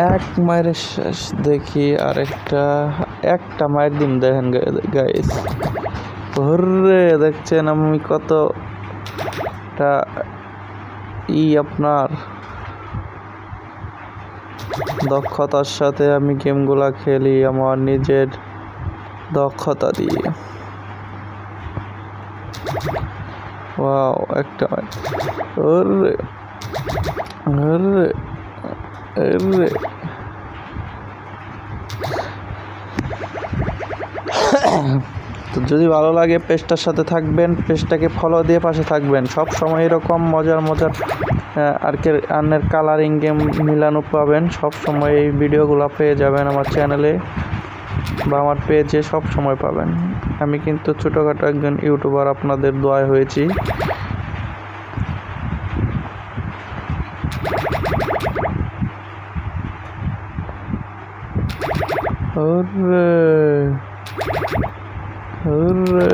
এক মায়ের শেষ দেখি আরেকটা একটা মায়ের ডিম দেখেন গাইস। ওরে দেখছেন আমি কতটা আপনার দক্ষতার সাথে আমি গেমগুলা খেলি আমার নিজের দক্ষতা দিয়ে। ওয়াও একটা ওরে ওরে ওরে তো যদি ভালো লাগে পেজটার সাথে থাকবেন, পেজটাকে ফলো দিয়ে পাশে থাকবেন। সব সময় এরকম মজার আর্নের কালারিং গেম মিলানো পাবেন। সব সময় এই ভিডিওগুলো পেয়ে যাবেন আমার চ্যানেলে বা আমার পেজে সব সময় পাবেন। আমি কিন্তু ছোটোখাটো একজন ইউটিউবার, আপনাদের দোয়ায় হয়েছি। ওরে ওরে